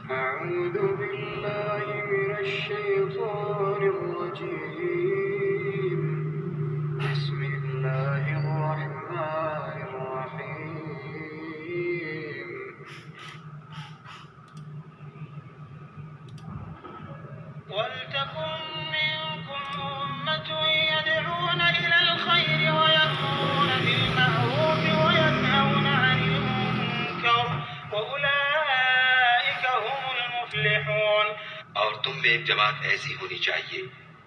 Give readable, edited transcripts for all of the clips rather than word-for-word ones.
أعوذ بالله من الشيطان الرجيم. بسم الله الرحمن الرحيم. ولتكن منكم أمة يدعون إلى الخير ويأمرون بالمعروف وينهون عن المنكر وأولئك هم المفلحون. اور تم میں ایک جماعت ایسی ہونی چاہیے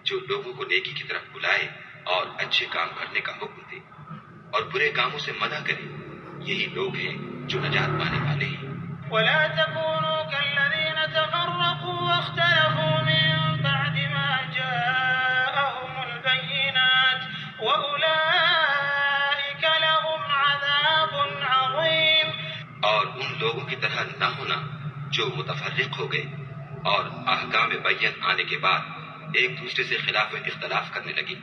جو لوگوں کو نیکی کی طرف بلائے اور اچھے کام کرنے کا حکم دے اور برے کاموں سے منع کرے. یہی لوگ ہیں جو نجات پانے والے ہیں. ولا تكونوا كالذين تفرقوا واختلفوا من بعد ما جاءهم البينات وأولئك لهم عذاب عظيم. اور ان لوگوں کی طرح نہ ہونا جو متفرق ہو گئے اور احکام بین آنے کے بعد ایک دوسرے سے خلاف اختلاف کرنے لگے.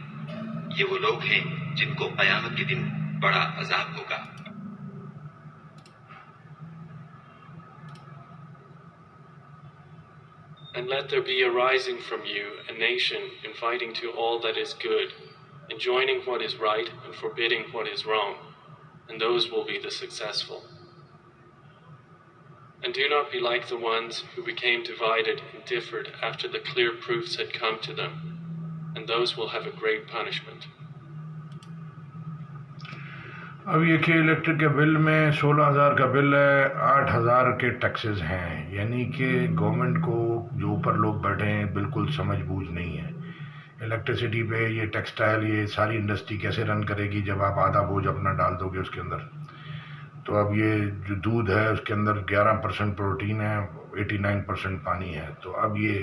یہ وہ لوگ ہیں جن کو قیامت کے دن بڑا عذاب ہوگا. And let there be arising from you a nation inviting to all that is good, enjoining what is right and forbidding what is wrong, and those will be the successful. And do not be like the ones who became divided and differed after the clear proofs had come to them, and those will have a great punishment. اب یہ کہ electric کے بل میں 16,000 کا بل ہے، 8,000 کے taxes ہیں، یعنی کہ گورنمنٹ کو جو اوپر لوگ بیٹھے ہیں بالکل سمجھ بوجھ نہیں ہے. الیکٹریسٹی پہ یہ ٹیکسٹائل یہ ساری انڈسٹری کیسے رن کرے گی جب آپ آدھا بوجھ اپنا ڈال دو گے اس کے اندر. تو اب یہ جو دودھ ہے اس کے اندر 11% پروٹین ہے، 89% پانی ہے. تو اب یہ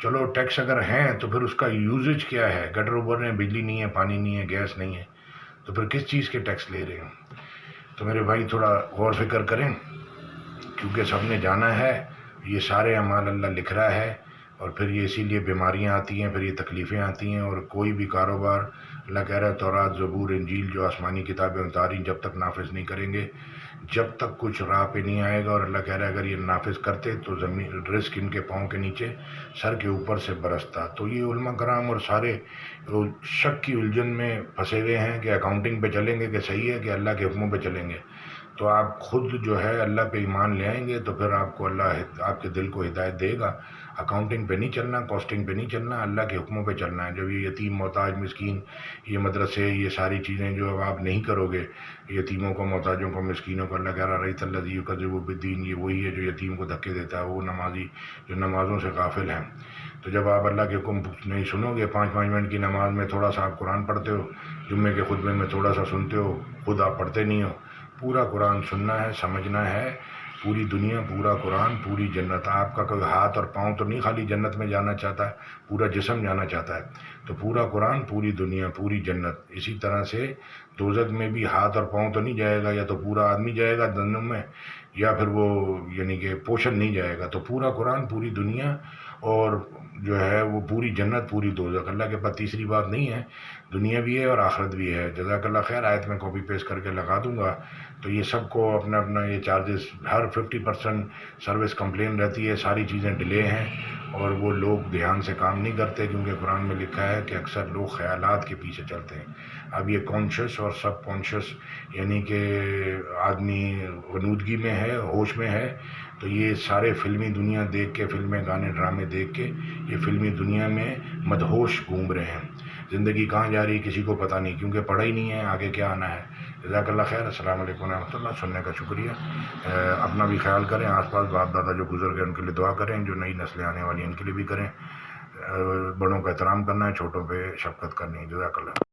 چلو ٹیکس اگر ہیں تو پھر اس کا یوزج کیا ہے؟ گٹر اوپر ہیں، بجلی نہیں ہے، پانی نہیں ہے، گیس نہیں ہے، تو پھر کس چیز کے ٹیکس لے رہے ہیں؟ تو میرے بھائی تھوڑا غور فکر کریں، کیونکہ سب نے جانا ہے یہ سارے اعمال اللہ لکھ رہا ہے، اور پھر یہ اسی لیے بیماریاں آتی ہیں، پھر یہ تکلیفیں آتی ہیں. اور کوئی بھی کاروبار اللہ کہہ رہا ہے تورات، زبور، انجیل جو آسمانی کتابیں اتاری جب تک نافذ نہیں کریں گے، جب تک کچھ راہ پہ نہیں آئے گا. اور اللہ کہہ رہا ہے اگر یہ نافذ کرتے تو زمین رزق ان کے پاؤں کے نیچے سر کے اوپر سے برستا. تو یہ علماء کرام اور سارے شک کی الجھن میں پھنسے ہوئے ہیں کہ اکاؤنٹنگ پہ چلیں گے کہ صحیح ہے کہ اللہ کے حکموں پہ چلیں گے. تو آپ خود جو ہے اللہ پہ ایمان لے آئیں گے تو پھر آپ کو اللہ آپ کے دل کو ہدایت دے گا. اکاؤنٹنگ پہ نہیں چلنا، کاسٹنگ پہ نہیں چلنا، اللہ کے حکموں پہ چلنا ہے. جب یہ یتیم، محتاج، مسکین، یہ مدرسے، یہ ساری چیزیں جو اب آپ نہیں کرو گے، یتیموں کو، محتاجوں کو، مسکینوں کو، اللہ کہہ رہا رہی الذی یکذب بالدین، یہ وہی ہے جو یتیم کو دھکے دیتا ہے، وہ نمازی جو نمازوں سے غافل ہیں. تو جب آپ اللہ کے حکم نہیں سنو گے، 5 منٹ کی نماز میں تھوڑا سا آپ قرآن پڑھتے ہو، جمعے کے خطبے میں تھوڑا سا سنتے ہو، خود آپ پڑھتے نہیں ہو. پورا قرآن سننا ہے، سمجھنا ہے. پوری دنیا، پورا قرآن، پوری جنت. آپ کا کوئی ہاتھ اور پاؤں تو نہیں خالی جنت میں جانا چاہتا ہے، پورا جسم جانا چاہتا ہے. تو پورا قرآن، پوری دنیا، پوری جنت. اسی طرح سے دوزخ میں بھی ہاتھ اور پاؤں تو نہیں جائے گا، یا تو پورا آدمی جائے گا جہنم میں، یا پھر وہ یعنی کہ پوشن نہیں جائے گا. تو پورا قرآن، پوری دنیا، اور جو ہے وہ پوری جنت، پوری دوزخ. اللہ کے پاس تیسری بات نہیں ہے، دنیا بھی ہے اور آخرت بھی ہے. جزاک اللہ خیر. آیت میں کاپی پیسٹ کر کے لگا دوں گا. تو یہ سب کو اپنا اپنا یہ چارجز، ہر 50% سروس کمپلین رہتی ہے، ساری چیزیں ڈیلے ہیں، اور وہ لوگ دھیان سے کام نہیں کرتے، کیونکہ قرآن میں لکھا ہے کہ اکثر لوگ خیالات کے پیچھے چلتے ہیں. اب یہ کانشیس اور سب کانشیس، یعنی کہ آدمی غنودگی میں ہے، ہوش میں ہے. تو یہ سارے فلمی دنیا دیکھ کے، فلمیں، گانے، ڈرامے دیکھ کے یہ فلمی دنیا میں مدہوش گھوم رہے ہیں. زندگی کہاں جا رہی ہے کسی کو پتہ نہیں، کیونکہ پڑھا ہی نہیں ہے آگے کیا آنا ہے. جزاک اللہ خیر. السلام علیکم ورحمۃ اللہ. سننے کا شکریہ. اپنا بھی خیال کریں، آس پاس باپ دادا جو گزر گئے ان کے لیے دعا کریں، جو نئی نسلیں آنے والی ہیں ان کے لیے بھی کریں. بڑوں کا احترام کرنا ہے، چھوٹوں پہ شفقت کرنی ہے. جزاک اللہ.